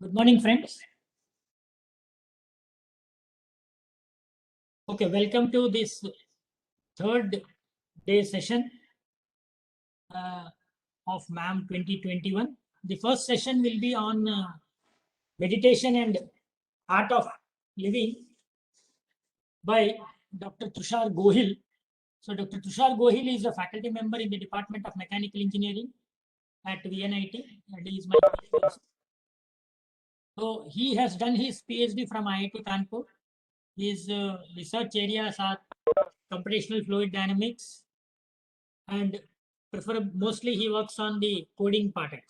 Good morning, friends. Okay, welcome to this third day session of MAM 2021. The first session will be on meditation and art of living by Dr. Tushar Gohil. So, Dr. Tushar Gohil is a faculty member in the Department of Mechanical Engineering at VNIT, and he is my colleague also. So, he has done his PhD from IIT Kanpur. His research areas are computational fluid dynamics, and mostly he works on the coding part.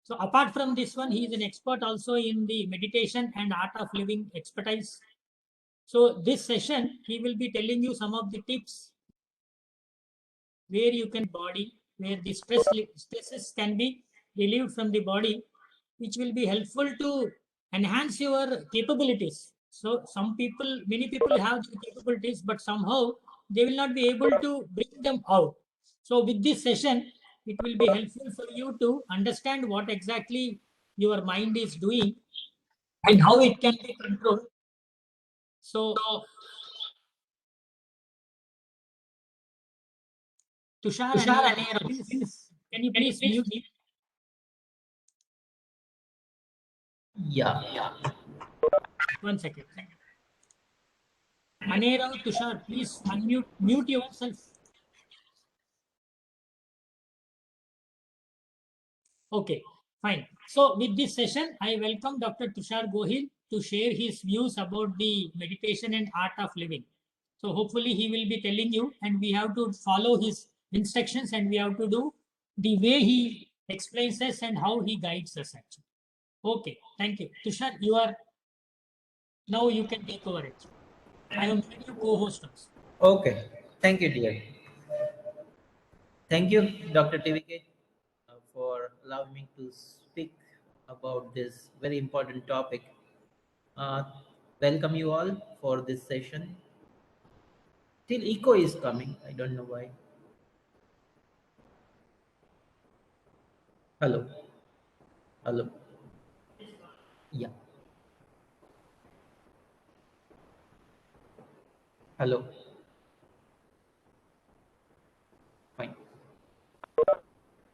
So apart from this one, he is an expert also in the meditation and art of living expertise. So this session, he will be telling you some of the tips where you can body, where the stresses can be relieved from the body, which will be helpful to enhance your capabilities. So many people have the capabilities, but somehow they will not be able to bring them out. So with this session, it will be helpful for you to understand what exactly your mind is doing and how it can be controlled. So Tushar Tushar Anera, Anera, can you can you please please mute? mute? Yeah. 1 second. Anera, Tushar, please mute yourself. Okay, fine. So with this session, I welcome Dr. Tushar Gohil to share his views about the meditation and art of living. So hopefully he will be telling you, and we have to follow his instructions, and we have to do the way he explains us and how he guides us actually. Okay, thank you. Tushar, now you can take over it. I have made you co-host also. Okay. Thank you, dear. Thank you, Dr. TVK, for allowing me to speak about this very important topic. Uh, Welcome you all for this session. Till echo is coming. I don't know why. Hello. Hello. Yeah. Hello. Fine.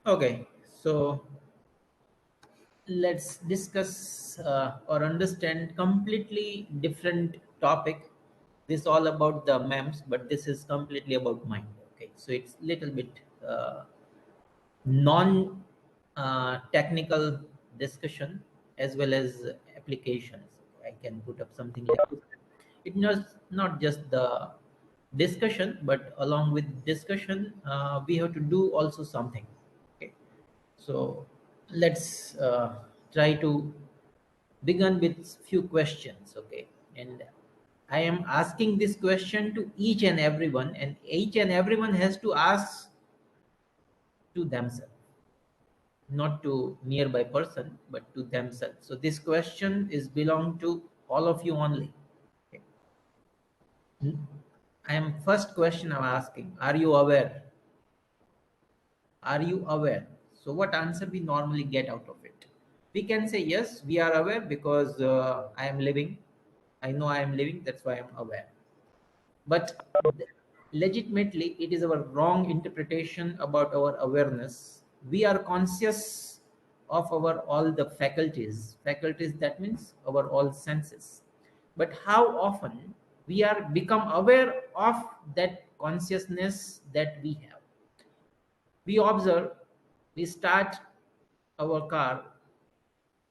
Okay. So let's discuss or understand completely different topic. This all about the MEMS, but this is completely about mind. Okay, so it's little bit non technical discussion as well as applications. I can put up something like this. It's not just the discussion, but along with discussion, we have to do also something. Okay, so let's try to begin with few questions. Okay, and I am asking this question to each and everyone, and each and everyone has to ask to themselves, not to nearby person, but to themselves. So this question is belong to all of you only. Okay. I am first question I'm asking, are you aware? Are you aware? So what answer we normally get out of it? We can say yes, we are aware because I am living. I know I am living, that's why I'm aware. But legitimately, it is our wrong interpretation about our awareness. We are conscious of our all the faculties. Faculties, that means our all senses. But how often we are become aware of that consciousness that we have? We observe, we start our car,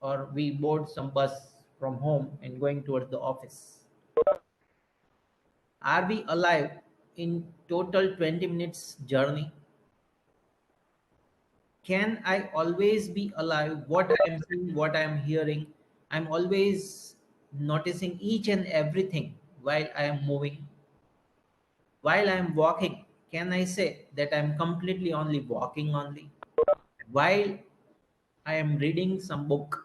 or we board some bus from home and going towards the office. Are we alive in total 20 minutes journey? Can I always be alive? What I am seeing, what I am hearing, I'm always noticing each and everything while I am moving. While I am walking, can I say that I'm completely only walking only? While I am reading some book,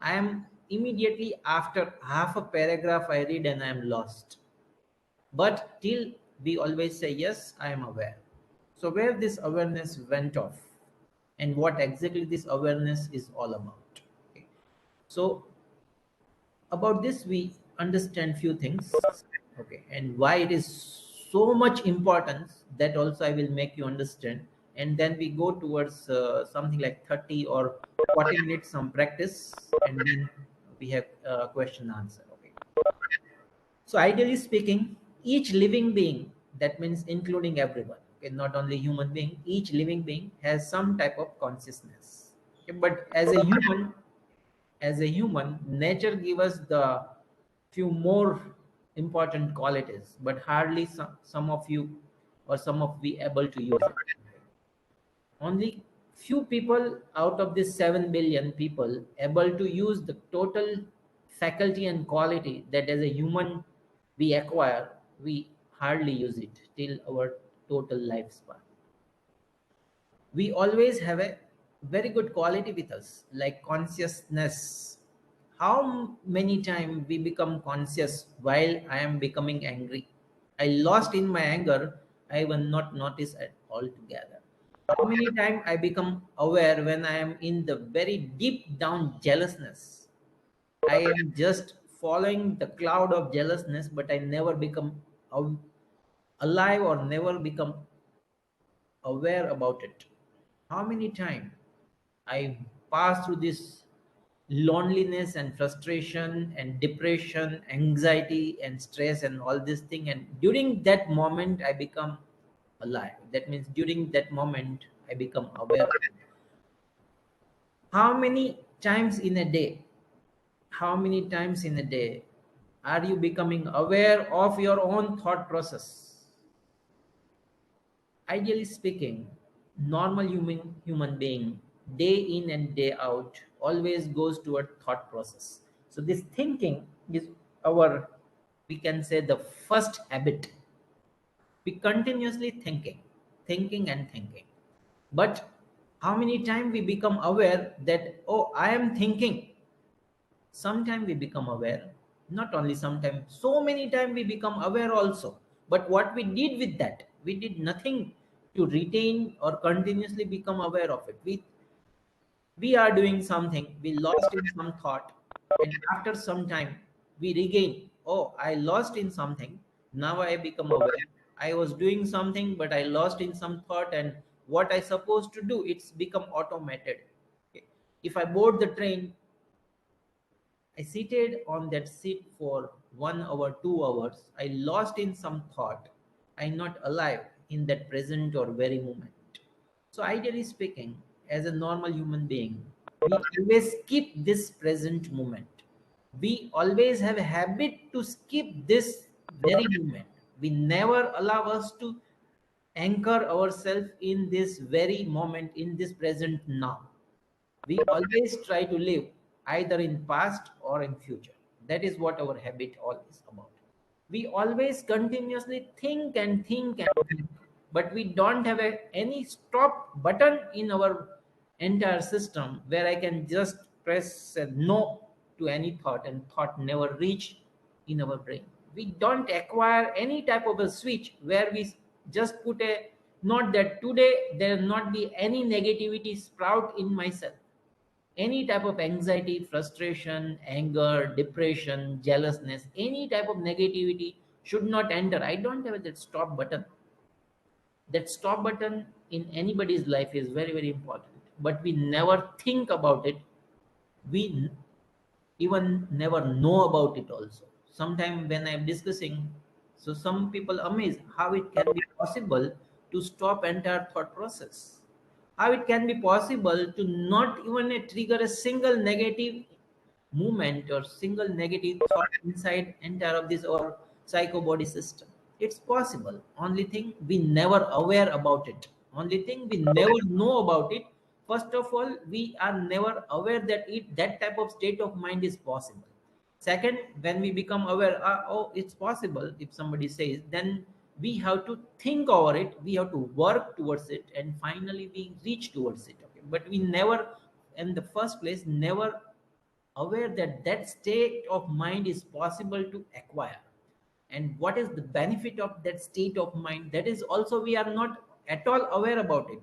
I am immediately after half a paragraph I read and I am lost. But till we always say, yes, I am aware. So where this awareness went off and what exactly this awareness is all about. Okay. So about this we understand few things, okay, and why it is so much importance, that also I will make you understand. And then we go towards something like 30 or 40 minutes some practice, and then we have question answer, okay. So ideally speaking, each living being, that means including everyone, okay, not only human being, each living being has some type of consciousness, okay? But as a human, nature gives us the few more important qualities, but hardly some of you or some of we able to use it. Only few people out of this 7 billion people able to use the total faculty and quality that as a human we acquire. We hardly use it till our total lifespan. We always have a very good quality with us, like consciousness. How many times we become conscious while I am becoming angry? I lost in my anger, I will not notice at all together. How many times I become aware when I am in the very deep down jealousness? I am just following the cloud of jealousness, but I never become av- alive or never become aware about it. How many times I pass through this loneliness and frustration and depression, anxiety and stress and all this thing, and during that moment I become alive. That means during that moment I become aware. How many times in a day? How many times in a day are you becoming aware of your own thought process? Ideally speaking, normal human being, day in and day out, always goes toward thought process. So this thinking is our, we can say, the first habit. We continuously thinking and thinking. But how many times we become aware that, oh, I am thinking? Sometimes we become aware, not only sometimes, so many times we become aware also. But what we did with that, we did nothing to retain or continuously become aware of it. We are doing something, we lost in some thought, and after some time we regain, oh, I lost in something, now I become aware. I was doing something but I lost in some thought, and what I supposed to do, it's become automated. Okay. If I board the train, I seated on that seat for 1 hour, 2 hours. I lost in some thought. I'm not alive in that present or very moment. So, ideally speaking, as a normal human being, we always skip this present moment. We always have a habit to skip this very moment. We never allow us to anchor ourselves in this very moment, in this present now. We always try to live either in past or in future. That is what our habit always about. We always continuously think and think and think, but we don't have any stop button in our entire system where I can just press a no to any thought and thought never reach in our brain. We don't acquire any type of a switch where we just put a not that today there will not be any negativity sprout in myself. Any type of anxiety, frustration, anger, depression, jealousness, any type of negativity should not enter. I don't have that stop button. That stop button in anybody's life is very, very important. But we never think about it. We even never know about it also. Sometimes when I'm discussing, so some people amazed how it can be possible to stop entire thought process. How it can be possible to not even trigger a single negative movement or single negative thought inside entire of this or psycho body system. It's possible. Only thing we never aware about it. Only thing we never know about it. First of all, we are never aware that that type of state of mind is possible. Second, when we become aware, oh, it's possible. If somebody says, then we have to think over it. We have to work towards it, and finally we reach towards it. Okay, but we never, in the first place, never aware that that state of mind is possible to acquire, and what is the benefit of that state of mind, that is also we are not at all aware about it.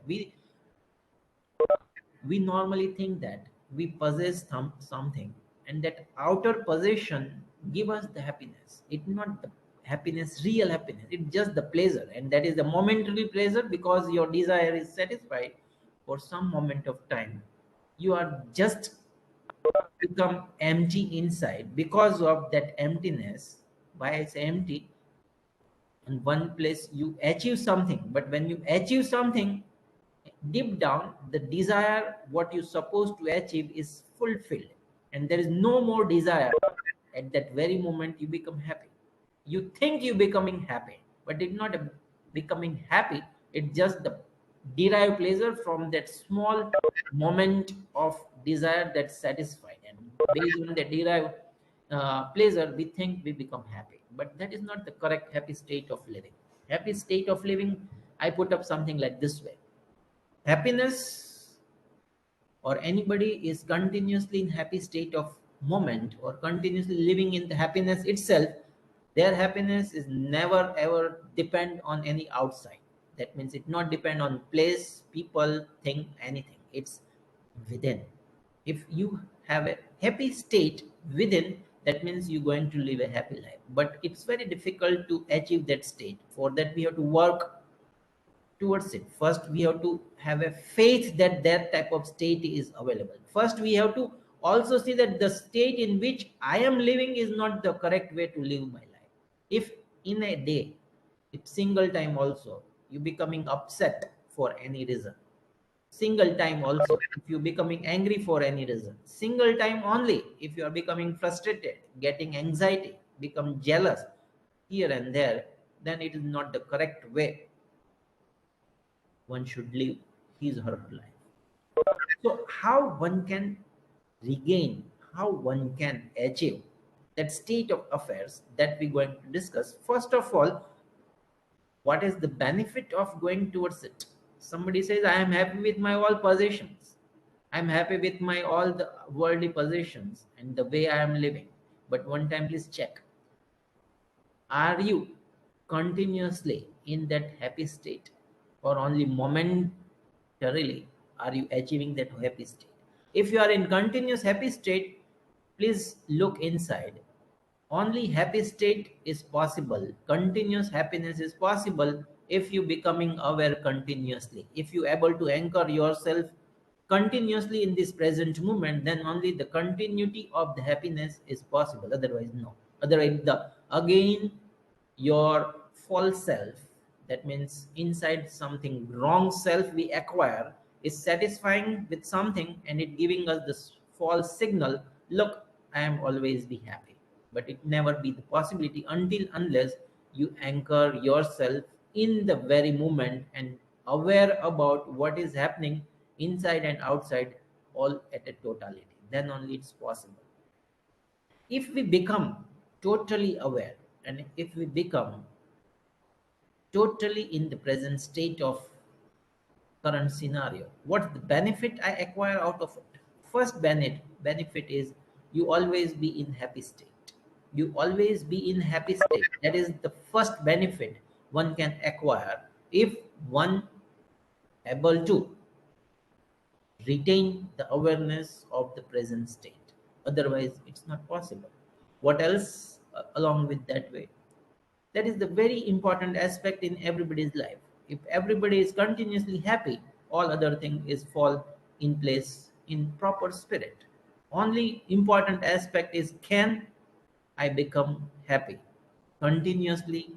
We normally think that we possess something, and that outer possession give us the happiness. It's not the happiness, real happiness. It's just the pleasure, and that is the momentary pleasure because your desire is satisfied for some moment of time. You are just become empty inside because of that emptiness. Why I say empty? In one place you achieve something, but when you achieve something, deep down the desire what you're supposed to achieve is fulfilled, and there is no more desire. At that very moment you become happy. You think you becoming happy, but it's not a becoming happy. It's just the derived pleasure from that small moment of desire that's satisfied, and based on the derived pleasure we think we become happy, but that is not the correct happy state of living. Happy state of living, I put up something like this way: happiness, or anybody is continuously in happy state of moment or continuously living in the happiness itself, their happiness is never ever depend on any outside. That means it not depend on place, people, thing, anything. It's within. If you have a happy state within, that means you're going to live a happy life, but it's very difficult to achieve that state. For that we have to work towards it. First we have to have a faith that that type of state is available. First we have to also see that the state in which I am living is not the correct way to live my life. If in a day, if single time also you becoming upset for any reason, single time also if you becoming angry for any reason, single time only if you are becoming frustrated, getting anxiety, become jealous here and there, then it is not the correct way one should live his or her life. So, how one can regain, how one can achieve that state of affairs that we're going to discuss. First of all, what is the benefit of going towards it? Somebody says, I am happy with my all possessions. I'm happy with my all the worldly possessions and the way I am living. But one time, please check. Are you continuously in that happy state, or only momentarily are you achieving that happy state? If you are in continuous happy state, please look inside. Only happy state is possible. Continuous happiness is possible if you becoming aware continuously. If you able to anchor yourself continuously in this present moment, then only the continuity of the happiness is possible. Otherwise, no. Otherwise, the again your false self, that means inside something wrong self we acquire, is satisfying with something and it giving us this false signal, look, I am always be happy. But it never be the possibility until unless you anchor yourself in the very moment and aware about what is happening inside and outside, all at a totality, then only it's possible. If we become totally aware, and if we become totally in the present state of current scenario, what's the benefit I acquire out of it? First benefit is you always be in happy state. You always be in happy state. That is the first benefit one can acquire if one able to retain the awareness of the present state. Otherwise it's not possible. What else along with that way? That is the very important aspect in everybody's life. If everybody is continuously happy, all other thing is fall in place in proper spirit. Only important aspect is, can I become happy continuously,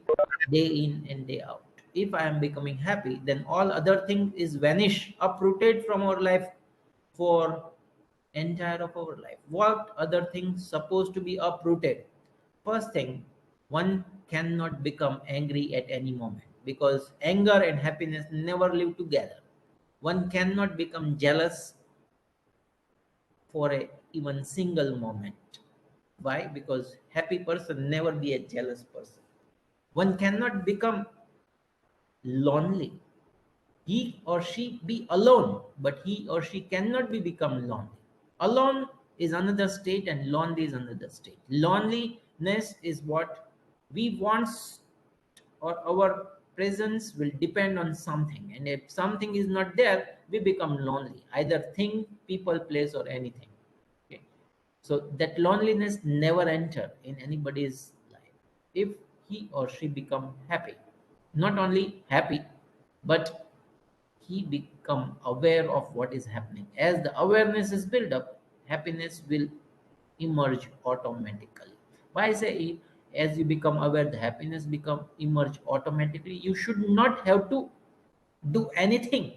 day in and day out? If I am becoming happy, then all other thing is vanish, uprooted from our life for entire of our life. What other things supposed to be uprooted? First thing, one cannot become angry at any moment because anger and happiness never live together. One cannot become jealous for a even single moment. Why? Because happy person never be a jealous person. One cannot become lonely. He or she be alone, but he or she cannot be become lonely. Alone is another state and lonely is another state. Loneliness is what we want, or our presence will depend on something, and if something is not there we become lonely, either thing, people, place, or anything. Okay. So that loneliness never enter in anybody's life if he or she become happy. Not only happy, but he become aware of what is happening. As the awareness is built up, happiness will emerge automatically. Why I say as you become aware, the happiness become emerge automatically. You should not have to do anything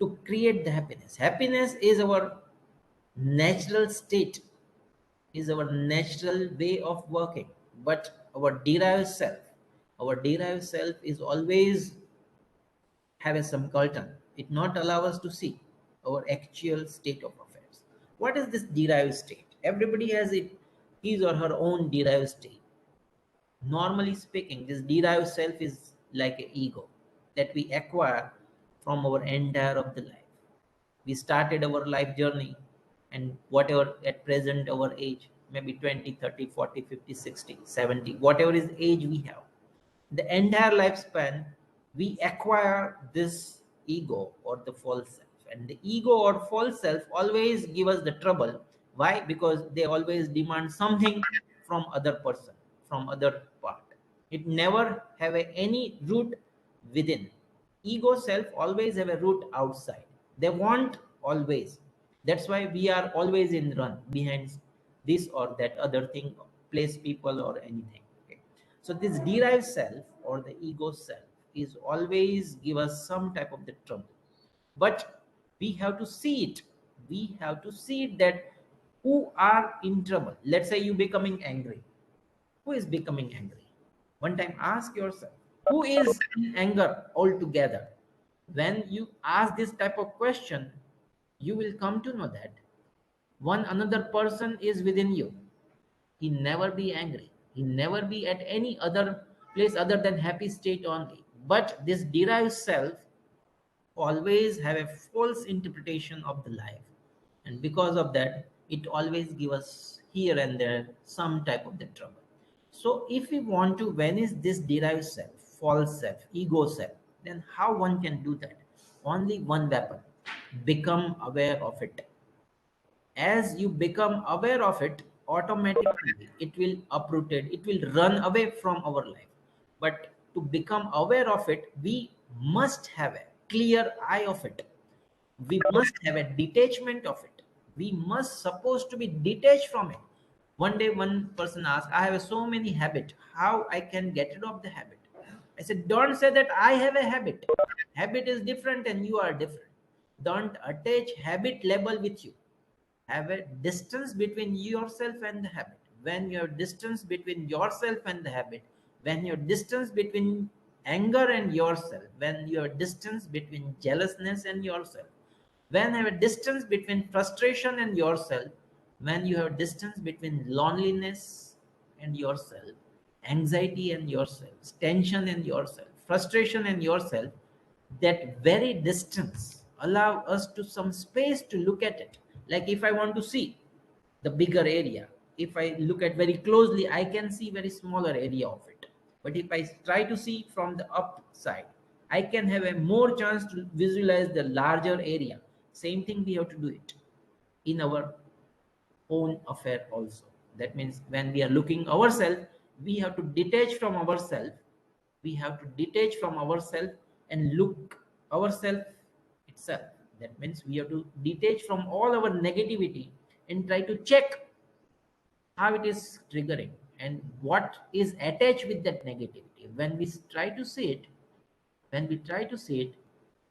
to create the happiness. Happiness is our natural state, is our natural way of working. But our derived self is always have a some curtain. It not allow us to see our actual state of affairs. What is this derived state? Everybody has it, his or her own derived state. Normally speaking, this derived self is like an ego that we acquire from our entire of the life. We started our life journey, and whatever at present our age, maybe 20, 30, 40, 50, 60, 70, whatever is age we have, the entire lifespan we acquire this ego or the false self. And the ego or false self always give us the trouble. Why? Because they always demand something from other person, from other part. It never have any root within. Ego self always have a root outside. They want always. That's why we are always in run behind this or that other thing, place, people, or anything. Okay. So this derived self or the ego self is always give us some type of the trouble. But we have to see it. We have to see it that who are in trouble. Let's say you becoming angry. Who is becoming angry? One time ask yourself, who is in anger altogether? When you ask this type of question, you will come to know that one another person is within you. He never be angry. He never be at any other place other than happy state only. But this derived self always have a false interpretation of the life, and because of that it always give us here and there some type of the trouble. So if we want to vanish this derived self, false self, ego self, then how one can do that? Only one weapon: become aware of it. As you become aware of it, automatically it will uproot it, it will run away from our life. But to become aware of it, we must have a clear eye of it. We must have a detachment of it. We must supposed to be detached from it. One day one person asked, I have so many habit, how I can get rid of the habit? I said, don't say that I have a habit. Habit is different and you are different. Don't attach habit label with you. Have a distance between yourself and the habit. When your distance between yourself and the habit, when your distance between anger and yourself, when your distance between jealousness and yourself, when you have a distance between frustration and yourself, when you have distance between loneliness and yourself, anxiety and yourself, tension and yourself, frustration and yourself, that very distance allow us to some space to look at it. Like if I want to see the bigger area, if I look at very closely, I can see very smaller area of it. But if I try to see from the upside, I can have a more chance to visualize the larger area. Same thing we have to do it in our own affair also. That means when we are looking ourselves, we have to detach from ourselves. We have to detach from ourselves and look ourselves itself. That means we have to detach from all our negativity and try to check how it is triggering and what is attached with that negativity. When we try to see it, when we try to see it,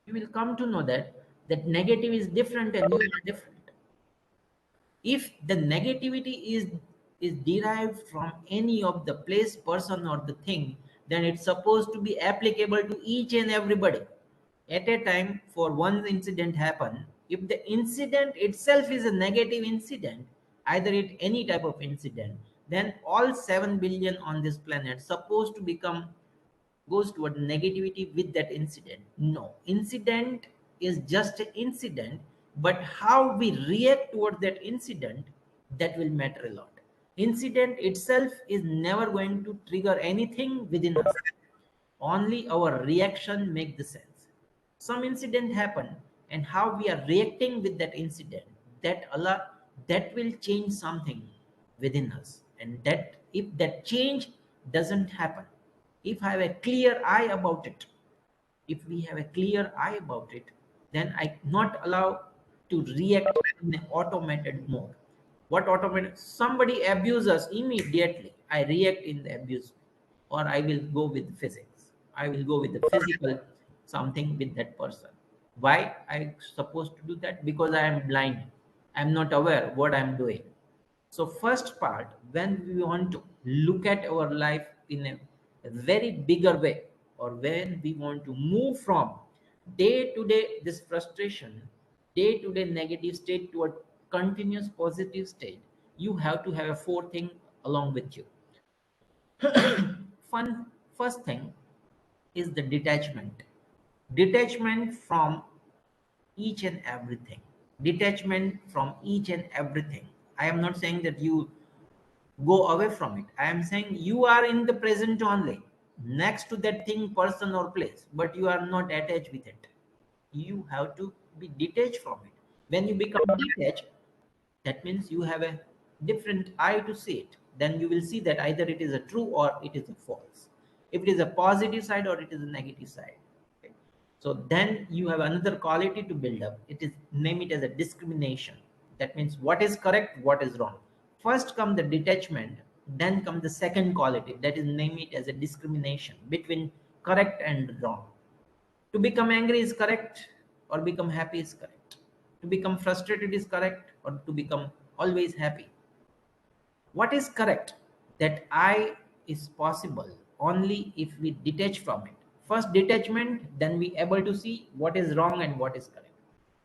you will come to know that that negative is different and you are different. If the negativity is derived from any of the place, person, or the thing, then it's supposed to be applicable to each and everybody at a time. For one incident happen, if the incident itself is a negative incident, either it any type of incident, then all 7 billion on this planet supposed to become goes toward negativity with that incident. No, incident is just an incident, but how we react toward that incident, that will matter a lot. Incident itself is never going to trigger anything within us. Only our reaction make the sense. Some incident happen and how we are reacting with that incident, that allow that will change something within us. And that if that change doesn't happen, if I have a clear eye about it, if we have a clear eye about it, then I not allow to react in an automated mode. What automated? Somebody abuses us immediately, I react in the abuse, or I will go with physics. I will go with the physical something with that person. Why I supposed to do that? Because I am blind. I'm not aware what I'm doing. So first part, when we want to look at our life in a very bigger way, or when we want to move from day to day this frustration, day to day negative state to a continuous positive state, you have to have a four thing along with you. Fun first thing is the detachment. Detachment from each and everything. Detachment from each and everything. I am not saying that you go away from it. I am saying you are in the present only, next to that thing, person, or place, but you are not attached with it. You have to be detached from it. When you become detached, that means you have a different eye to see it. Then you will see that either it is a true or it is a false. If it is a positive side or it is a negative side. Okay. So then you have another quality to build up. It is, name it as a discrimination. That means what is correct, what is wrong. First come the detachment, then come the second quality, that is, name it as a discrimination between correct and wrong. To become angry is correct, or become happy is correct. To become frustrated is correct, or to become always happy. What is correct? That I is possible only if we detach from it. First detachment, then we able to see what is wrong and what is correct.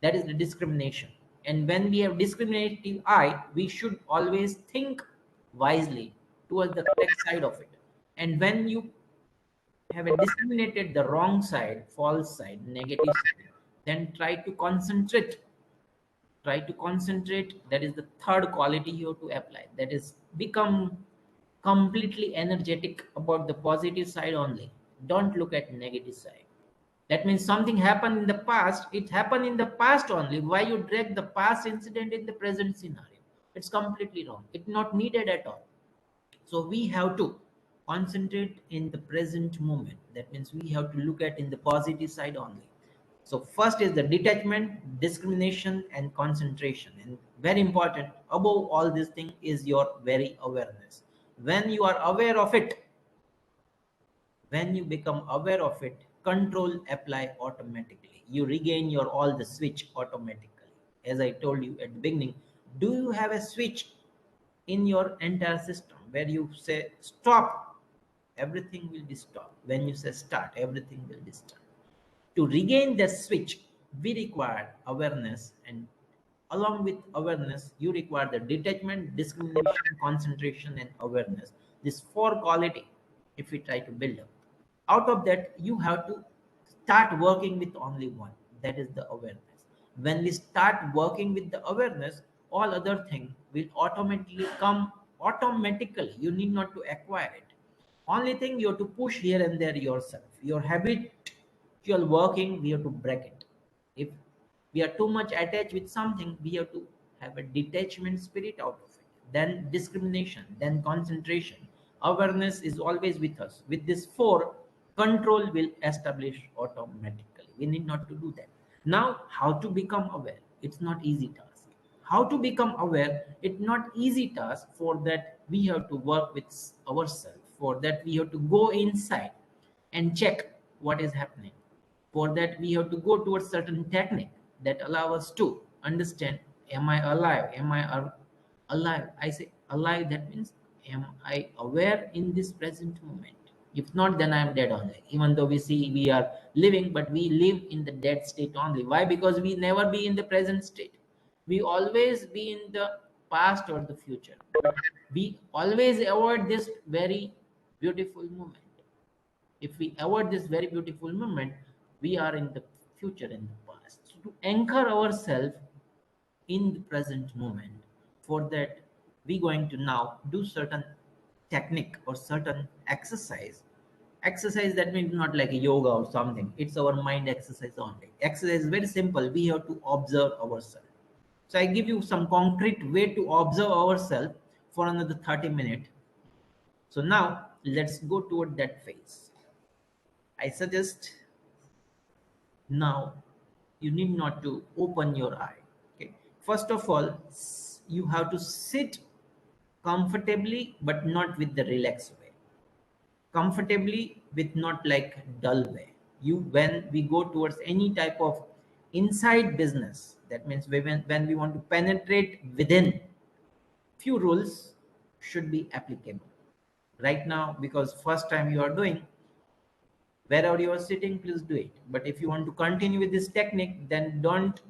That is the discrimination. And when we have discriminative eye, we should always think wisely towards the correct side of it. And when you have a discriminated the wrong side, false side, negative side, then try to concentrate. That is the third quality you have to apply, that is become completely energetic about the positive side only. Don't look at negative side. That means something happened in the past, it happened in the past only. Why you drag the past incident in the present scenario? It's completely wrong, it's not needed at all. So we have to concentrate in the present moment. That means we have to look at in the positive side only. So first is the detachment, discrimination, and concentration. And very important, above all this thing is your very awareness. When you are aware of it, when you become aware of it, control apply automatically. You regain your all the switch automatically. As I told you at the beginning, do you have a switch in your entire system where you say stop, everything will be stopped? When you say start, everything will be start. To regain the switch, we require awareness, and along with awareness, you require the detachment, discrimination, concentration, and awareness. These four quality, if we try to build up, out of that, you have to start working with only one. That is the awareness. When we start working with the awareness, all other thing will automatically come automatically. You need not to acquire it. Only thing you have to push here and there yourself. Your habitual working, we have to break it. If we are too much attached with something, we have to have a detachment spirit out of it. Then discrimination, then concentration. Awareness is always with us. With this four, control will establish automatically. We need not to do that. Now, how to become aware? It's not easy task. How to become aware? It's not easy task. For that, we have to work with ourselves. For that, we have to go inside and check what is happening. For that, we have to go towards certain technique that allow us to understand, am I alive? Am I alive? I say alive, that means am I aware in this present moment? If not, then I am dead only. Even though we see we are living, but we live in the dead state only. Why? Because we never be in the present state. We always be in the past or the future. But we always avoid this very beautiful moment. If we avoid this very beautiful moment, we are in the future and the past. So to anchor ourselves in the present moment, for that, we going to now do certain technique or certain exercise. That means not like a yoga or something, it's our mind exercise only. Exercise is very simple. We have to observe ourselves. So I give you some concrete way to observe ourselves for another 30 minutes. So now let's go toward that phase. I suggest now you need not to open your eye. Okay. First of all, you have to sit comfortably but not with the relaxed way. Comfortably with not like dull way. You when we go towards any type of inside business, that means when we want to penetrate within, few rules should be applicable right now, because first time you are doing, wherever you are sitting, please do it. But if you want to continue with this technique, then don't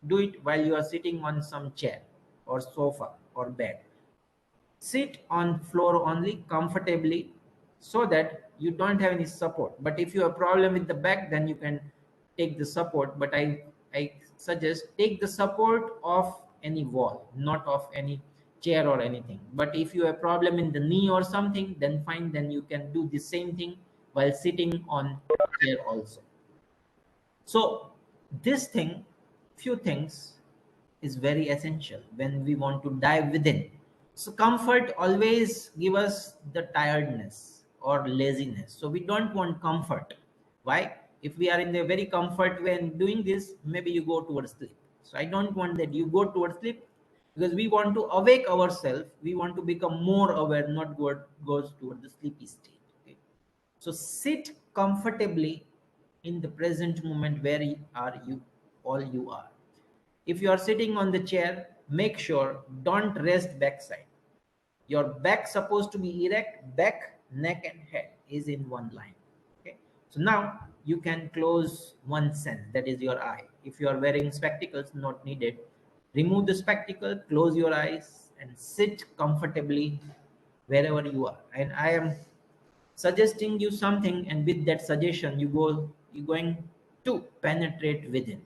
do it while you are sitting on some chair or sofa or bed. Sit on floor only comfortably, so that you don't have any support. But if you have problem with the back, then you can take the support. But I suggest take the support of any wall, not of any chair or anything. But if you have problem in the knee or something, then fine, then you can do the same thing while sitting on chair also. So this thing, few things is very essential when we want to dive within. So comfort always give us the tiredness or laziness. So we don't want comfort. Why? If we are in a very comfort when doing this, maybe you go towards sleep. So I don't want that you go towards sleep, because we want to awake ourselves. We want to become more aware, not goes toward the sleepy state. Okay? So sit comfortably in the present moment where are you, all you are. If you are sitting on the chair, make sure don't rest backside. Your back supposed to be erect, back, neck and head is in one line. Okay. So now you can close one sense, that is your eye. If you are wearing spectacles, not needed. Remove the spectacle, close your eyes and sit comfortably wherever you are. And I am suggesting you something, and with that suggestion you're going to penetrate within.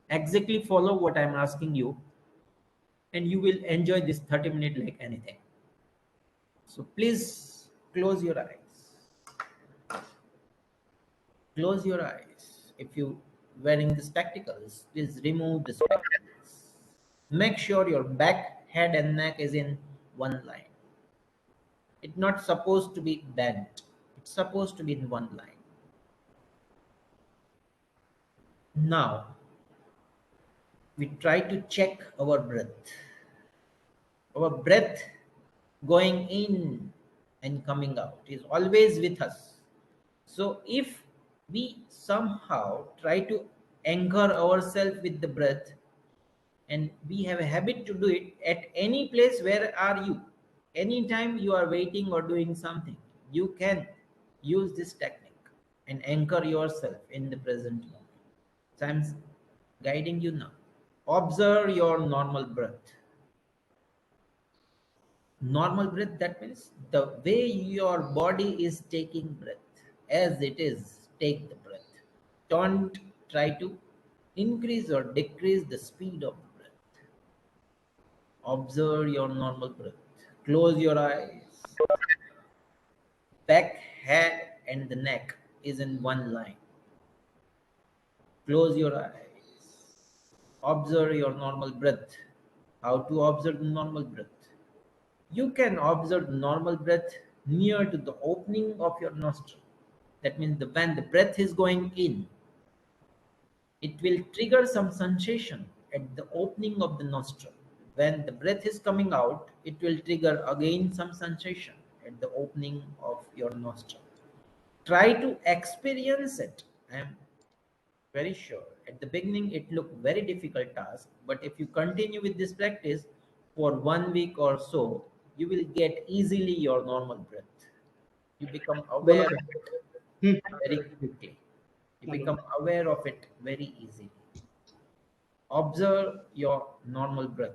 Exactly follow what I'm asking you, and you will enjoy this 30 minutes like anything. So please close your eyes. Close your eyes. If you wearing the spectacles, please remove the spectacles. Make sure your back, head and neck is in one line. It's not supposed to be bent, it's supposed to be in one line. Now we try to check our breath. Our breath going in and coming out is always with us. So if we somehow try to anchor ourselves with the breath, and we have a habit to do it at any place, where are you? Anytime you are waiting or doing something, you can use this technique and anchor yourself in the present moment. So I'm guiding you now. Observe your normal breath. Normal breath, that means the way your body is taking breath, as it is, take the breath. Don't try to increase or decrease the speed of the breath. Observe your normal breath. Close your eyes. Back, head and the neck is in one line. Close your eyes. Observe your normal breath. How to observe the normal breath? You can observe the normal breath near to the opening of your nostril. That means when the breath is going in, it will trigger some sensation at the opening of the nostril. When the breath is coming out, it will trigger again some sensation at the opening of your nostril. Try to experience it. I am very sure at the beginning it looked very difficult task, but if you continue with this practice for 1 week or so, you will get easily your normal breath. You become बोलो aware of sir. it hmm. very quickly. You हाँ, become बोलो. aware of it very easily. Observe your normal breath.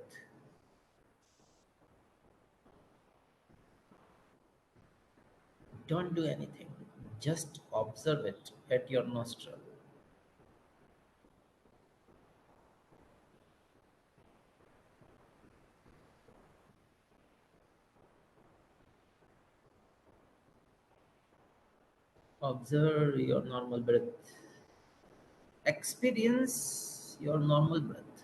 Don't do anything. Just observe it at your nostril. Observe your normal breath. Experience your normal breath.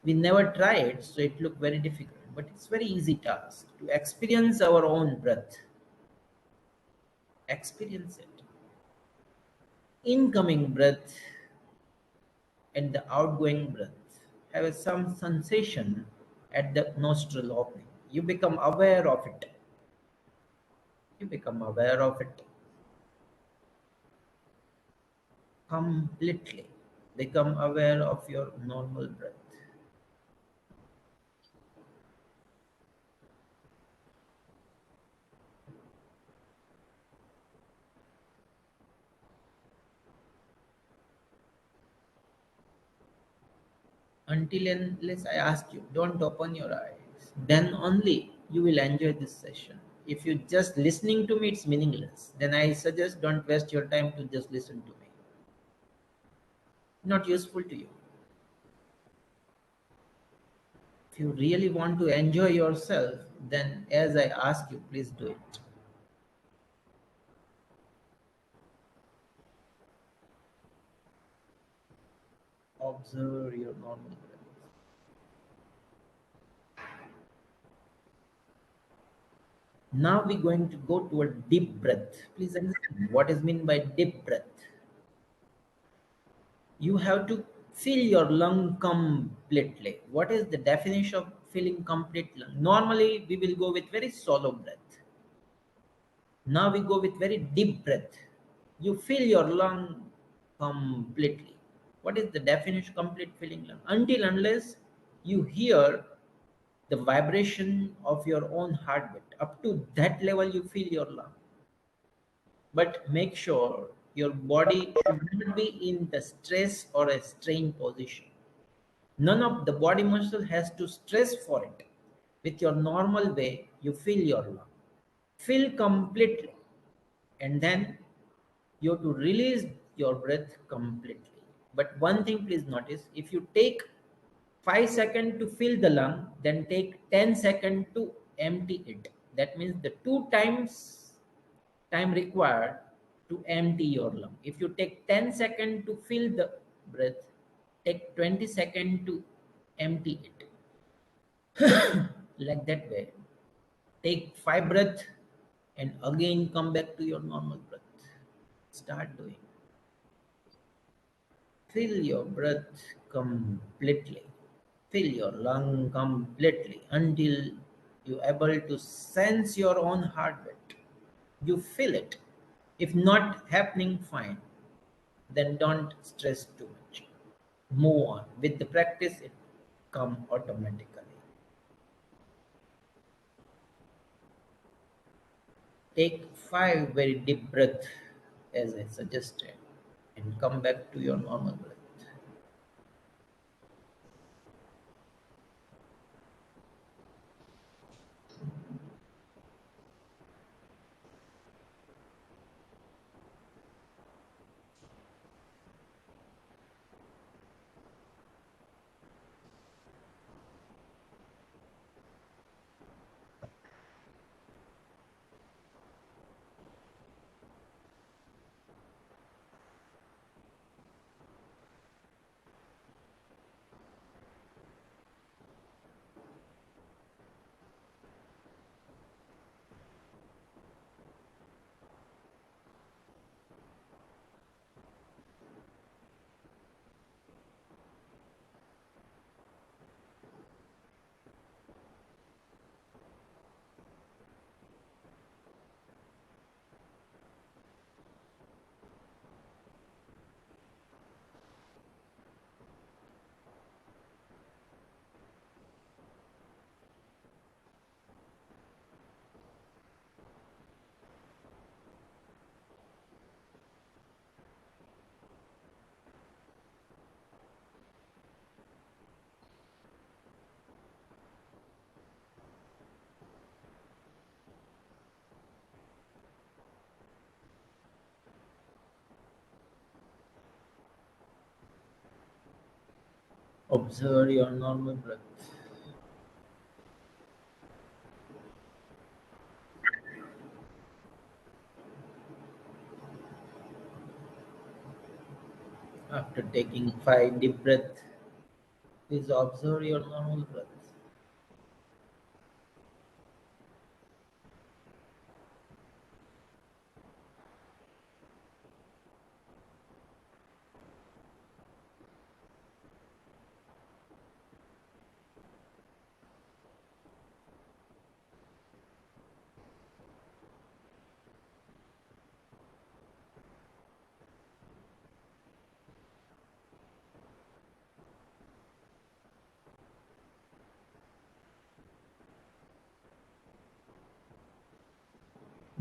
We never try it, so it look very difficult. But it's very easy task to experience our own breath. Experience it. Incoming breath and the outgoing breath have some sensation at the nostril opening. You become aware of it. You become aware of it completely. Become aware of your normal breath. Until and unless I ask you, don't open your eyes. Then only you will enjoy this session. If you just listening to me, it's meaningless. Then I suggest don't waste your time to just listen to me. Not useful to you. If you really want to enjoy yourself, then as I ask you, please do it. Observe your normal breath. Now we're going to go to a deep breath. Please understand what is meant by deep breath. You have to fill your lung completely. What is the definition of filling complete lung? Normally, we will go with very shallow breath. Now we go with very deep breath. You fill your lung completely. What is the definition of complete filling lung? Until unless you hear the vibration of your own heartbeat. Up to that level, you fill your lung. But make sure your body should not be in the stress or a strain position. None of the body muscle has to stress for it. With your normal way, you fill your lung. Fill completely. And then you have to release your breath completely. But one thing please notice, if you take 5 seconds to fill the lung, then take 10 seconds to empty it. That means the 2 times time required to empty your lung. If you take 10 seconds to fill the breath, take 20 seconds to empty it. Like that way. Take 5 breath and again come back to your normal breath. Start doing. Fill your breath completely. Fill your lung completely until you're able to sense your own heartbeat. You feel it. If not happening, fine. Then don't stress too much. Move on. With the practice, it come automatically. Take 5 very deep breath as I suggested and come back to your normal breath. Observe your normal breath. After taking 5 deep breaths, Please observe your normal breath.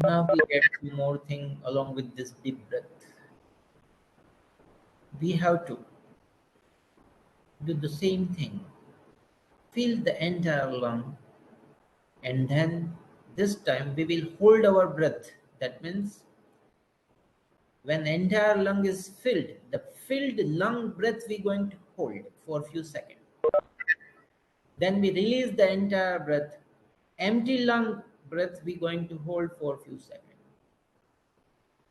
Now we get two more thing along with this deep breath. We have to do the same thing. Fill the entire lung, and then this time we will hold our breath. That means when entire lung is filled, the filled lung breath we going to hold for a few seconds. Then we release the entire breath. Empty lung breath we going to hold for a few seconds.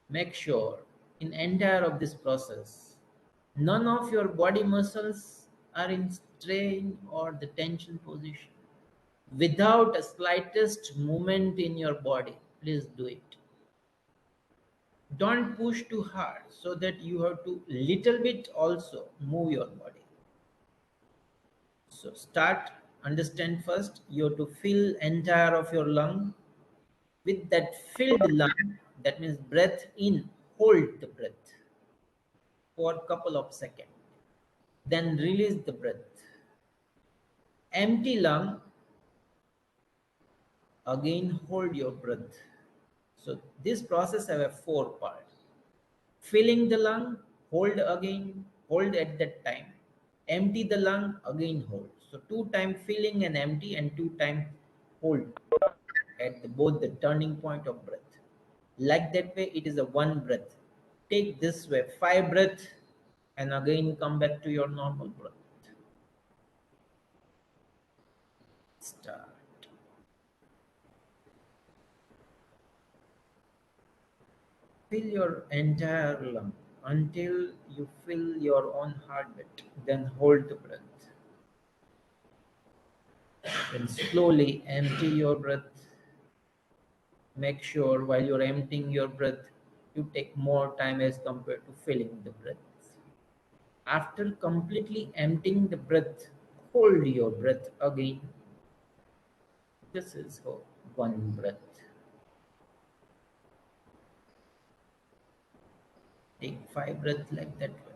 Make sure in entire of this process, none of your body muscles are in strain or the tension position. Without a slightest movement in your body, please do it. Don't push too hard so that you have to little bit also move your body. So start, understand first, you have to fill entire of your lung. With that filled lung, that means breath in, hold the breath for a couple of seconds. Then release the breath. Empty lung, again hold your breath. So this process have a four part. Filling the lung, hold again, hold at that time. Empty the lung, again hold. So two time filling and empty and two time hold at both the turning point of breath. Like that way, it is a one breath. Take this way, 5 breath, and again come back to your normal breath. Start. Fill your entire lung until you feel your own heartbeat. Then hold the breath. Then slowly empty your breath. Make sure while you're emptying your breath, you take more time as compared to filling the breath. After completely emptying the breath, hold your breath again. This is one breath. Take 5 breaths like that way.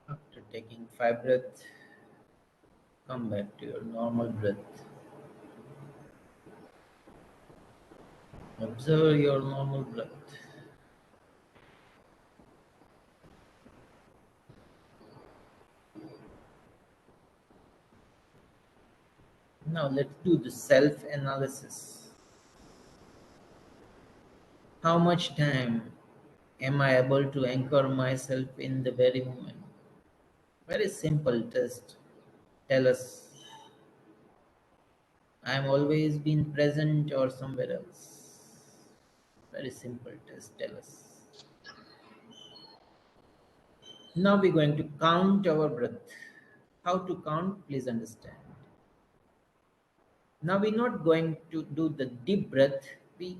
After taking 5 breaths, come back to your normal breath. Observe your normal breath. Now let's do the self-analysis. How much time am I able to anchor myself in the very moment? Very simple test. Tell us. I'm always been present or somewhere else. Very simple test. Tell us. Now we're going to count our breath. How to count? Please understand. Now we're not going to do the deep breath. We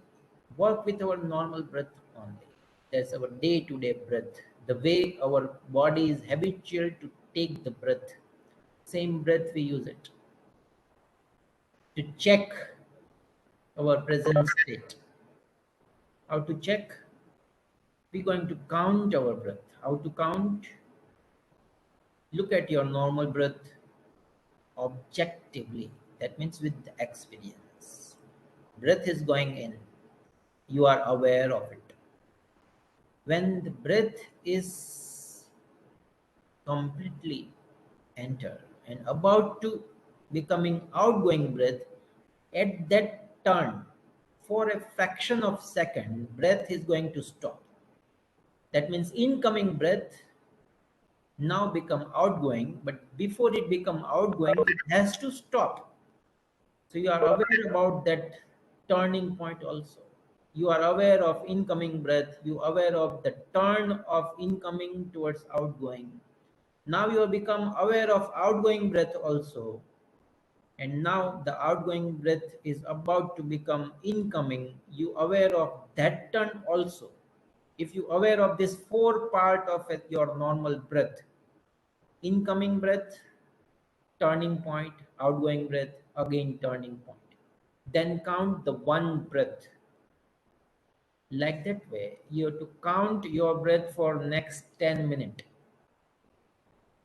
work with our normal breath only. That's our day-to-day breath. The way our body is habitual to take the breath. Same breath we use it to check our present state. How to check? We're going to count our breath. How to count? Look at your normal breath objectively. That means with the experience. Breath is going in. You are aware of it. When the breath is completely enter and about to becoming outgoing breath, at that turn, for a fraction of second, breath is going to stop. That means incoming breath now become outgoing, but before it become outgoing, it has to stop. So you are aware about that turning point also. You are aware of incoming breath. You are aware of the turn of incoming towards outgoing. Now you have become aware of outgoing breath also. And now the outgoing breath is about to become incoming. You aware of that turn also. If you aware of this four part of your normal breath, incoming breath, turning point, outgoing breath, again turning point. Then count the one breath. Like that way, you have to count your breath for next 10 minutes.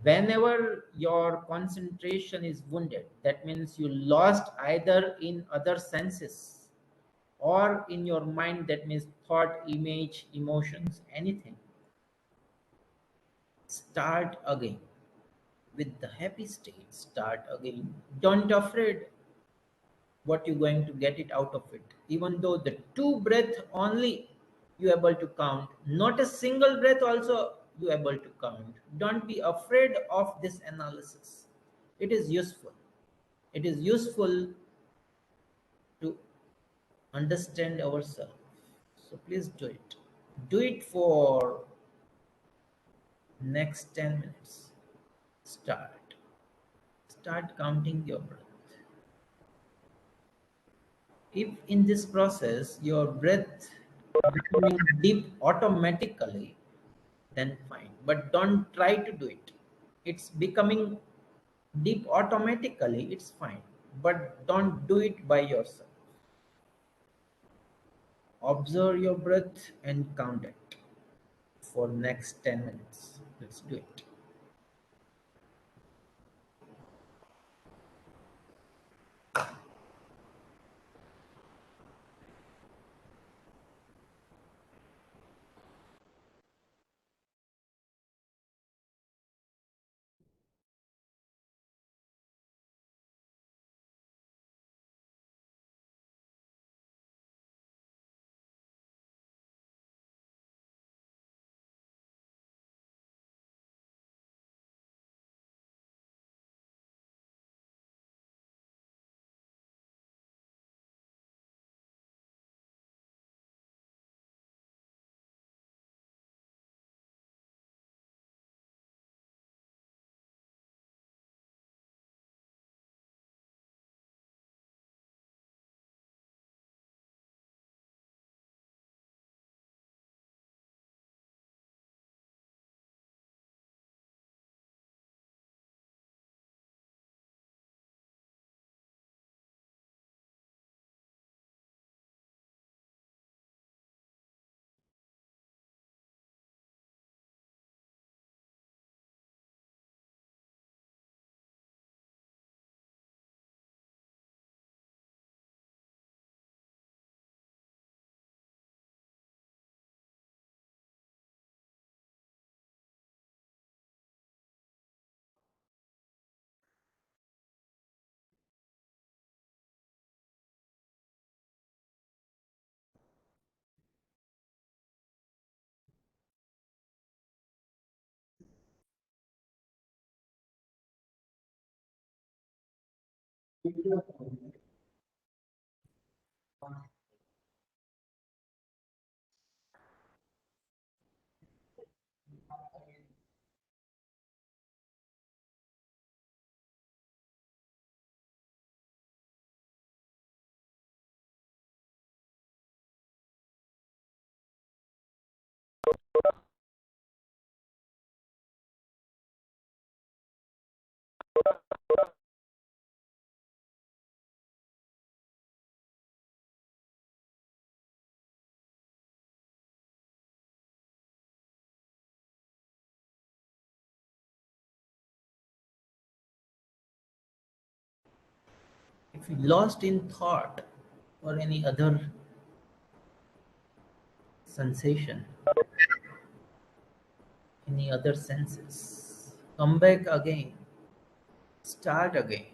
Whenever your concentration is wounded, that means you lost either in other senses or in your mind, that means thought, image, emotions, anything. Start again with the happy state. Start again. Don't afraid what you're going to get it out of it. Even though the two breath only you able to count, not a single breath also you able to count. Don't be afraid of this analysis. It is useful. It is useful to understand ourselves. So please do it. Do it for next 10 minutes. Start. Start counting your breath. If in this process your breath becoming deep automatically, then fine. But don't try to do it. It's becoming deep automatically, it's fine. But don't do it by yourself. Observe your breath and count it for next 10 minutes. Let's do it. If you lost in thought or any other sensation, any other senses, come back again, start again.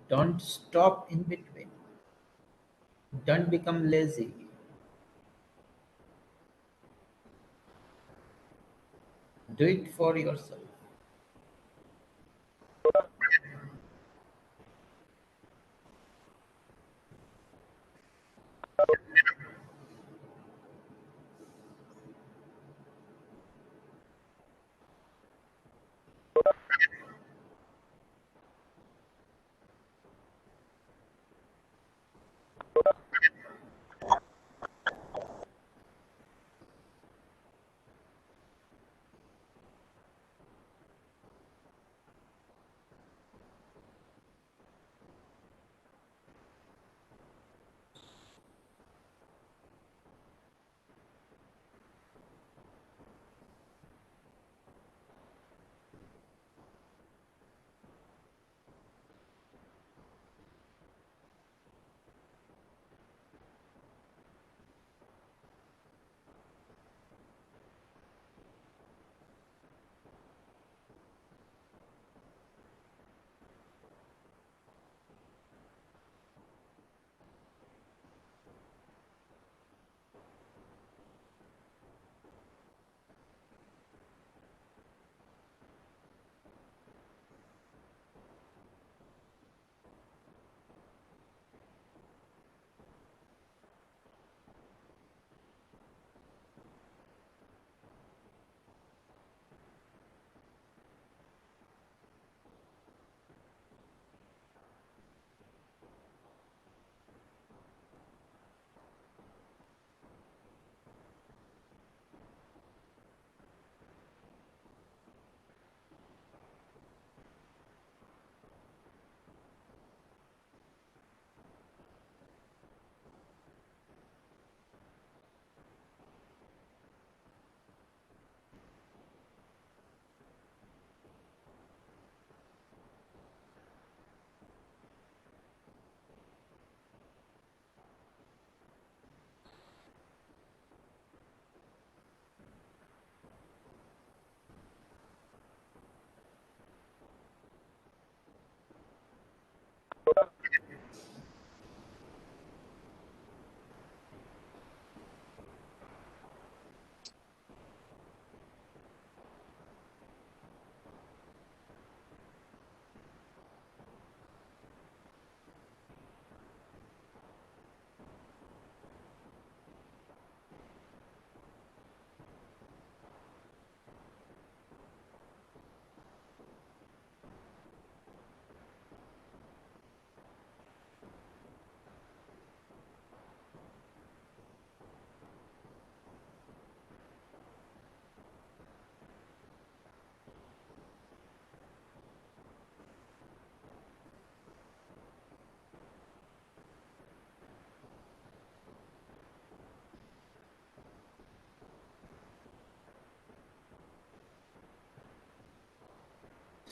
Don't stop in between. Don't become lazy. Do it for yourself.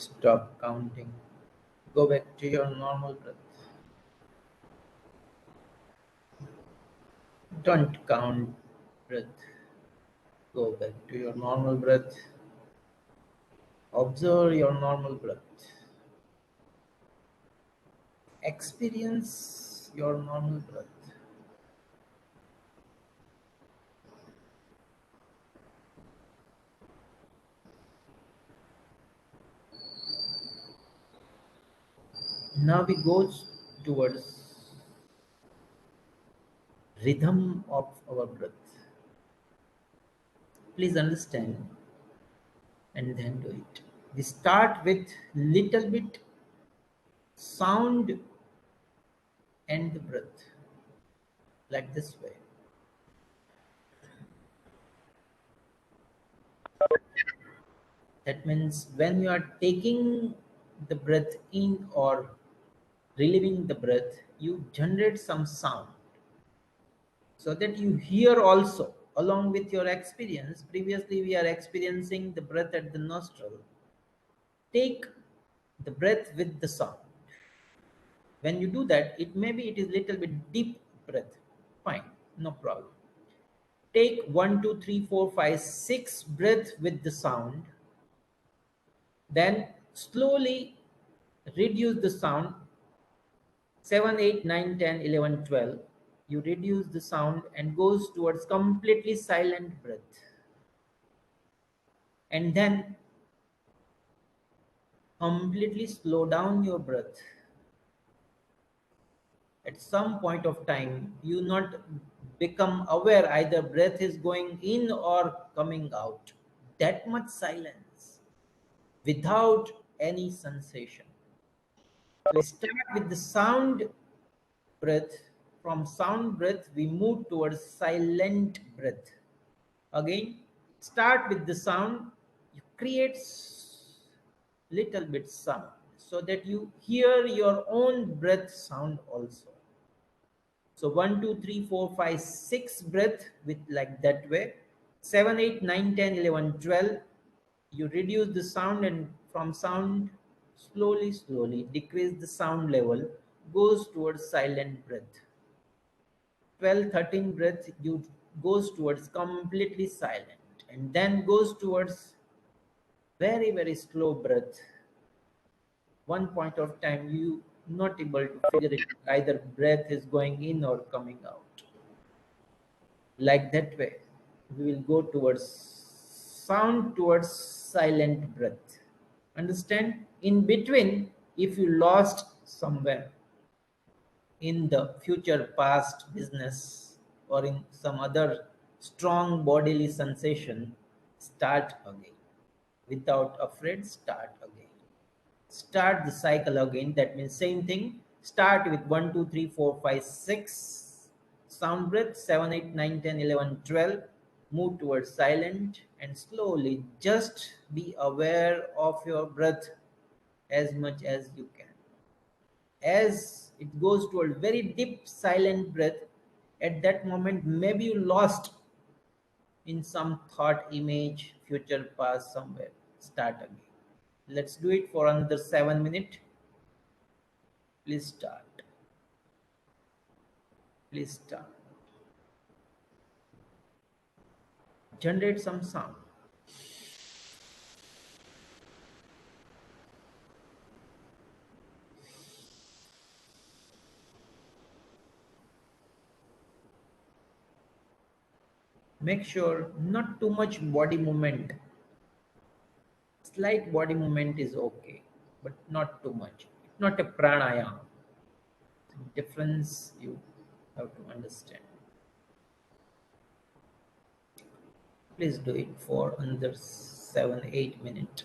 Stop counting. Go back to your normal breath. Don't count breath. Go back to your normal breath. Observe your normal breath. Experience your normal breath. Now we go towards rhythm of our breath. Please understand and then do it. We start with little bit sound and the breath, like this way. That means when you are taking the breath in or relieving the breath, you generate some sound so that you hear also along with your experience. Previously, we are experiencing the breath at the nostril. Take the breath with the sound. When you do that, it maybe it is little bit deep breath. Fine, no problem. Take 1, 2, 3, 4, 5, 6 breath with the sound. Then slowly reduce the sound. 7, 8, 9, 10, 11, 12. You reduce the sound and goes towards completely silent breath. And then completely slow down your breath. At some point of time, you not become aware either breath is going in or coming out. That much silence without any sensation. So we start with the sound breath. From sound breath, we move towards silent breath. Again, start with the sound. You create little bit sound so that you hear your own breath sound also. So 1, 2, 3, 4, 5, 6 breath with like that way. 7, 8, 9, 10, 11, 12. You reduce the sound and from sound slowly decrease the sound level, goes towards silent breath. 12, 13 breath you goes towards completely silent and then goes towards very slow breath. One point of time you not able to figure it either breath is going in or coming out. Like that way we will go towards sound towards silent breath. Understand? In between, if you lost somewhere in the future past business or in some other strong bodily sensation, start again. Without afraid, start again. Start the cycle again. That means same thing. Start with 1, 2, 3, 4, 5, 6 sound breath. 7, 8, 9, 10, 11, 12. Move towards silent and slowly just be aware of your breath as much as you can. As it goes to a very deep silent breath, at that moment maybe you lost in some thought, image, future, past, somewhere. Start again. Let's do it for another 7 minutes. Please start. Please start. Generate some sound. Make sure not too much body movement. Slight body movement is okay, but not too much. It's not a pranayama. Difference you have to understand. Please do it for another 7, 8 minutes.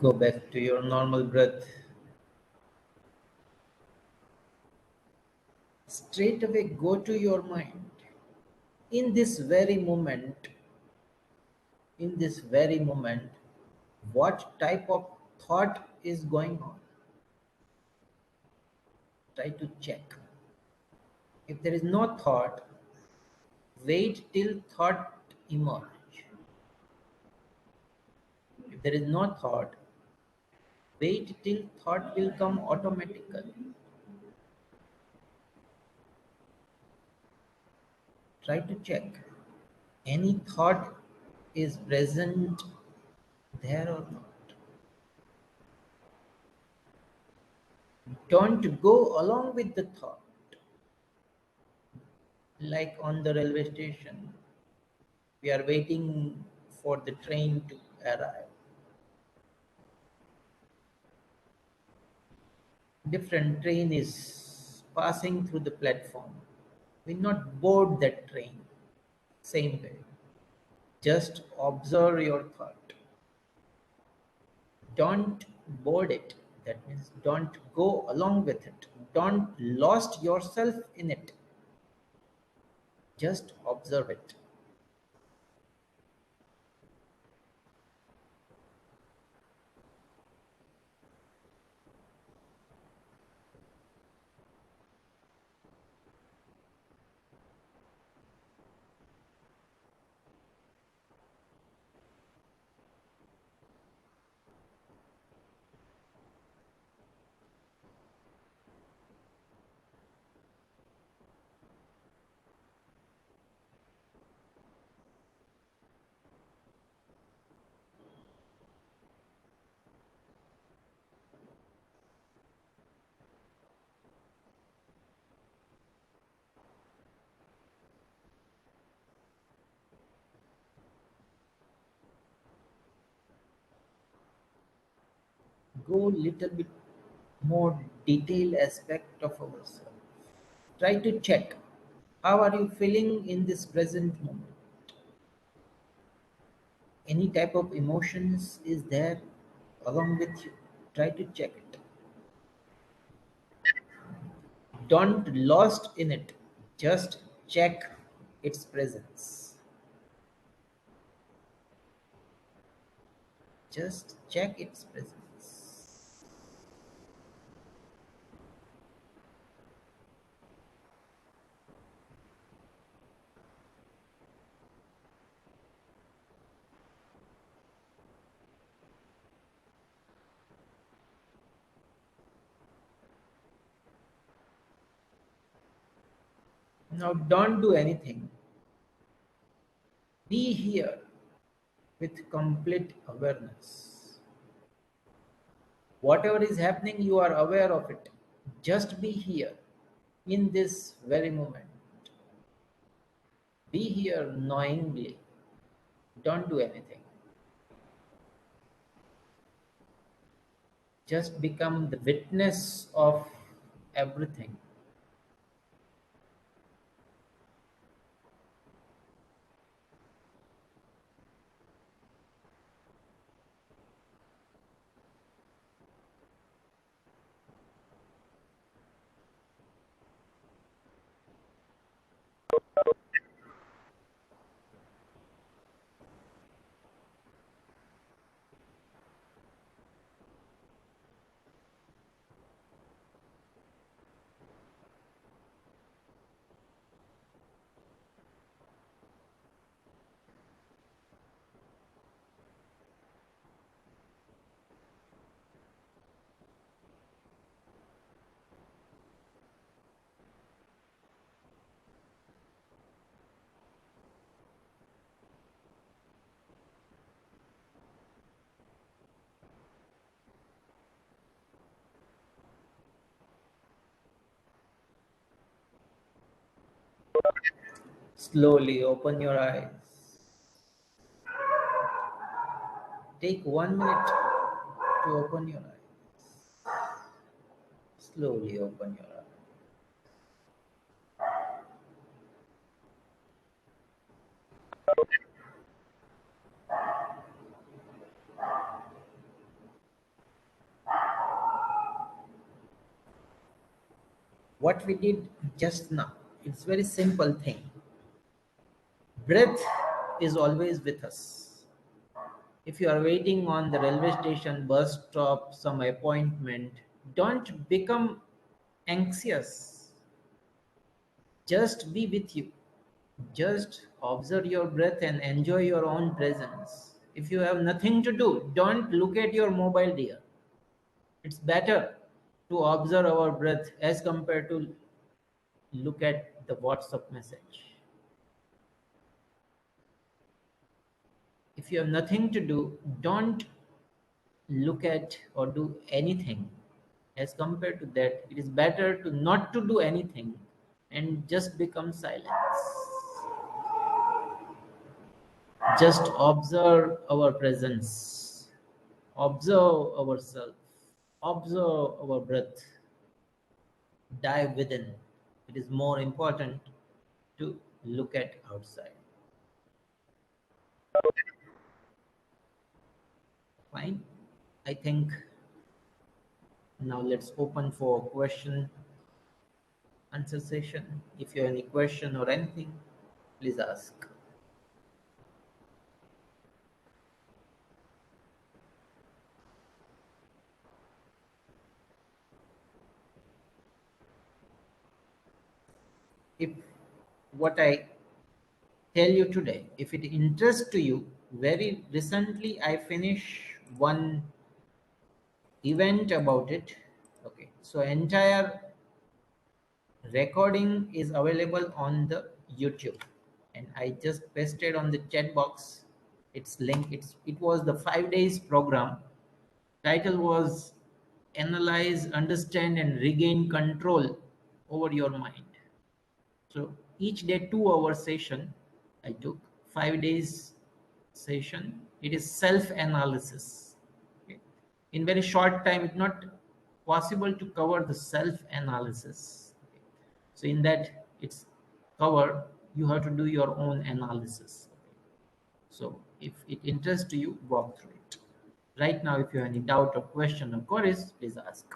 Go back to your normal breath. Straight away go to your mind. In this very moment, in this very moment, what type of thought is going on? Try to check. If there is no thought, wait till thought emerge. If there is no thought, wait till thought will come automatically. Try to check. Any thought is present there or not. Don't go along with the thought. Like on the railway station, we are waiting for the train to arrive. Different train is passing through the platform. We not board that train. Same way. Just observe your thought. Don't board it. That means don't go along with it. Don't lost yourself in it. Just observe it. Go little bit more detailed aspect of ourselves. Try to check how are you feeling in this present moment. Any type of emotions is there along with you. Try to check it. Don't lost in it. Just check its presence. Just check its presence. Now don't do anything. Be here with complete awareness. Whatever is happening, you are aware of it. Just be here in this very moment. Be here knowingly. Don't do anything. Just become the witness of everything. Slowly open your eyes. Take 1 minute to open your eyes. Slowly open your eyes. what we did just now. It's very simple thing. Breath is always with us. If you are waiting on the railway station, bus stop, some appointment, don't become anxious. Just be with you. Just observe your breath and enjoy your own presence. If you have nothing to do, don't look at your mobile, dear. It's better to observe our breath as compared to look at the WhatsApp message. If you have nothing to do, don't look at or do anything. As compared to that, it is better to not to do anything and just become silence. Just observe our presence, observe ourselves, observe our breath, dive within. It is more important to look at outside. Fine. I think now let's open for question answer session. If you have any question or anything, please ask. If what I tell you today, if it interests to you, very recently I finished one event about it. Okay, so entire recording is available on the YouTube, and I just pasted on the chat box its link. It was the 5 days program. Title was Analyze, Understand and Regain Control over Your Mind. So each day 2 hour session I took, 5 days session. It is self-analysis. Okay. In very short time, it's not possible to cover the self-analysis. Okay. So in that it's cover, you have to do your own analysis. Okay. So if it interests you, walk through it. Right now, if you have any doubt or question or queries, please ask.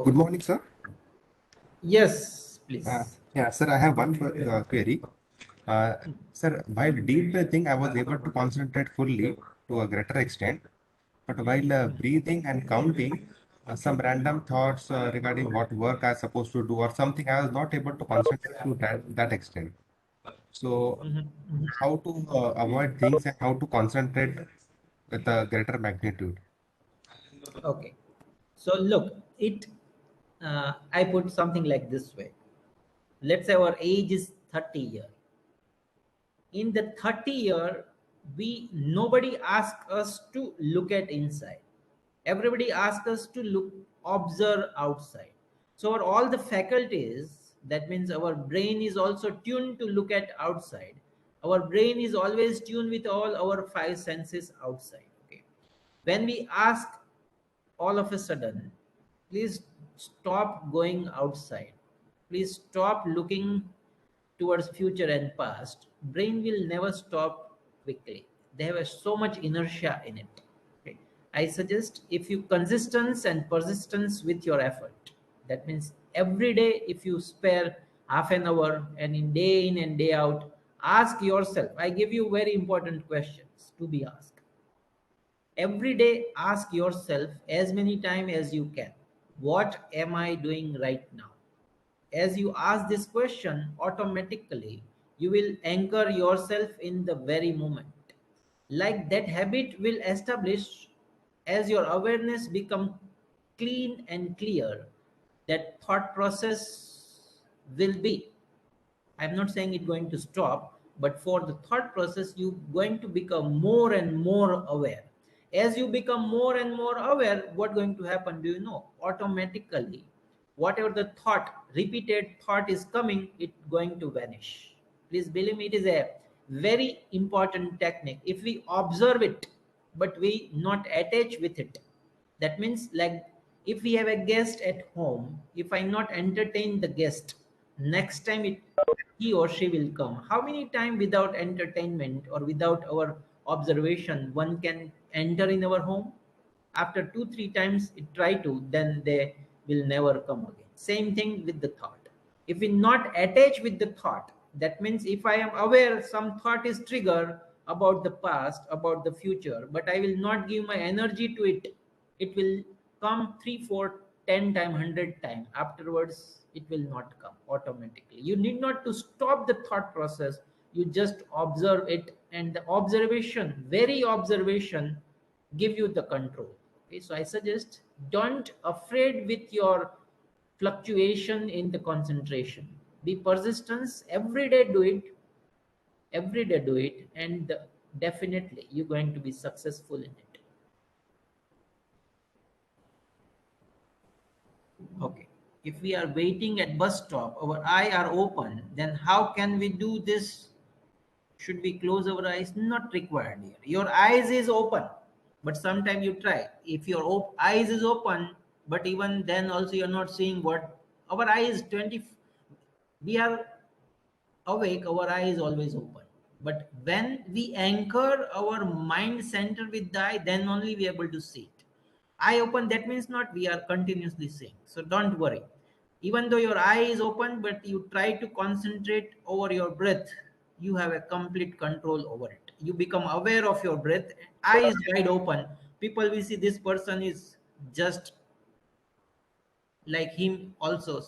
Good morning, sir. Yes, please. Yeah, sir, I have one query. Sir, while deep breathing, I was able to concentrate fully to a greater extent. But while breathing and counting, some random thoughts regarding what work I was supposed to do or something, I was not able to concentrate to that extent. So, how to avoid things and how to concentrate with a greater magnitude? Okay. So look, I put something like this way. Let's say our age is 30 year. In the 30 year, nobody asks us to look at inside. Everybody asks us to observe outside. So all the faculties, that means our brain is also tuned to look at outside. Our brain is always tuned with all our five senses outside. Okay. When we ask all of a sudden, please stop going outside, please stop looking towards future and past, brain will never stop quickly. They have so much inertia in it. Okay. I suggest if you consistence and persistence with your effort, that means every day if you spare half an hour and in and day out, ask yourself, I give you very important questions to be asked. Every day ask yourself as many times as you can, what am I doing right now? As you ask this question, automatically you will anchor yourself in the very moment. Like that habit will establish. As your awareness become clean and clear, that thought process will be, I'm not saying it's going to stop, but for the thought process, you're going to become more and more aware. As you become more and more aware, what's going to happen? Do you know? Automatically, whatever the thought, repeated thought is coming, it's going to vanish. Please believe me, it is a very important technique. If we observe it, but we not attach with it, that means like if we have a guest at home, if I not entertain the guest, next time he or she will come. How many time without entertainment or without our observation one can enter in our home? After 2 3 times it try to, then they will never come again. Same thing with the thought. If we not attach with the thought, that means if I am aware some thought is trigger about the past, about the future, but I will not give my energy to it, it will come 3 4 10 time 100 time. Afterwards it will not come automatically. You need not to stop the thought process, you just observe it, and the observation, very observation, give you the control. Okay, so I suggest don't afraid with your fluctuation in the concentration. Be persistence, every day do it, every day do it, and definitely you're going to be successful in it. Okay, if we are waiting at bus stop, our eye are open, then how can we do this? Should we close our eyes? Not required here. Your eyes is open, but sometimes you try. If your eyes is open, but even then also you're not seeing what our eyes 20. We are awake, our eye is always open. But when we anchor our mind center with the eye, then only we are able to see it. Eye open, that means not we are continuously seeing. So don't worry. Even though your eye is open, but you try to concentrate over your breath, you have a complete control over it. You become aware of your breath, eye is wide open. People will see this person is just like him also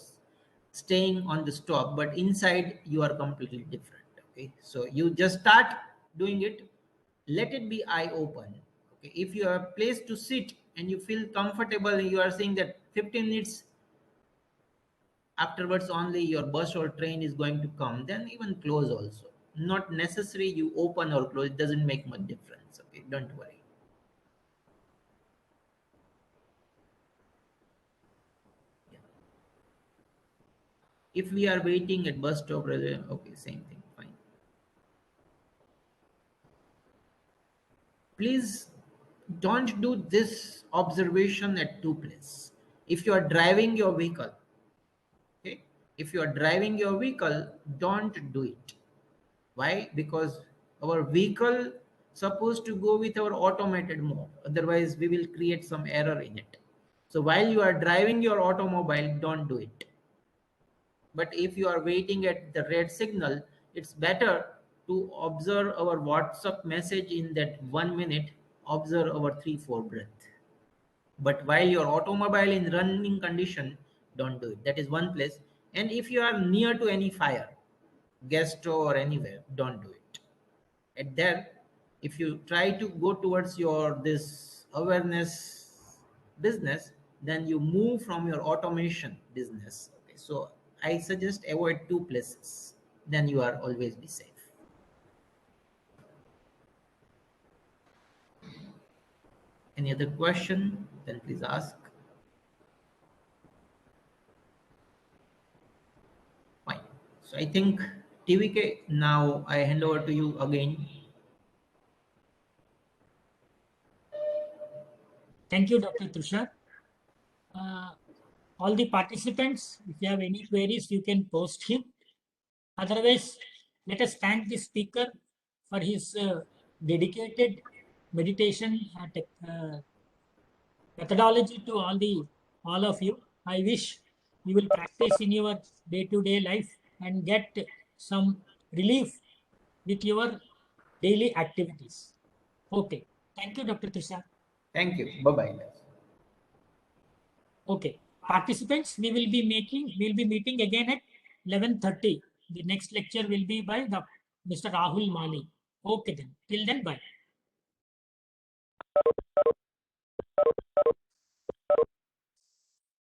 staying on the stop, but inside you are completely different. Okay, so you just start doing it, let it be eye open. Okay, if you have a place to sit and you feel comfortable and you are saying that 15 minutes afterwards only your bus or train is going to come, then even close also, not necessary you open or close, it doesn't make much difference. Okay, don't worry. If we are waiting at bus stop, okay, same thing, fine. Please don't do this observation at two places. If you are driving your vehicle, okay, if you are driving your vehicle, don't do it. Why? Because our vehicle supposed to go with our automated mode, otherwise we will create some error in it. So while you are driving your automobile, don't do it. But if you are waiting at the red signal, it's better to observe our WhatsApp message in that 1 minute, observe our 3 4 breath. But while your automobile in running condition, don't do it. That is one place. And if you are near to any fire, gas stove or anywhere, don't do it. At there, if you try to go towards your this awareness business, then you move from your automation business. Okay, so I suggest avoid two places, then you are always be safe. Any other question, then please ask. Fine. So I think TVK, now I hand over to you again. Thank you, Dr. Tushar. All the participants, if you have any queries, you can post him. Otherwise, let us thank the speaker for his dedicated meditation methodology to all of you. I wish you will practice in your day-to-day life and get some relief with your daily activities. Okay. Thank you, Dr. Tushar. Thank you. Bye-bye. Okay. Participants, we'll be meeting again at 11:30. The next lecture will be by Mr. Rahul Mali. Okay then. Till then, bye.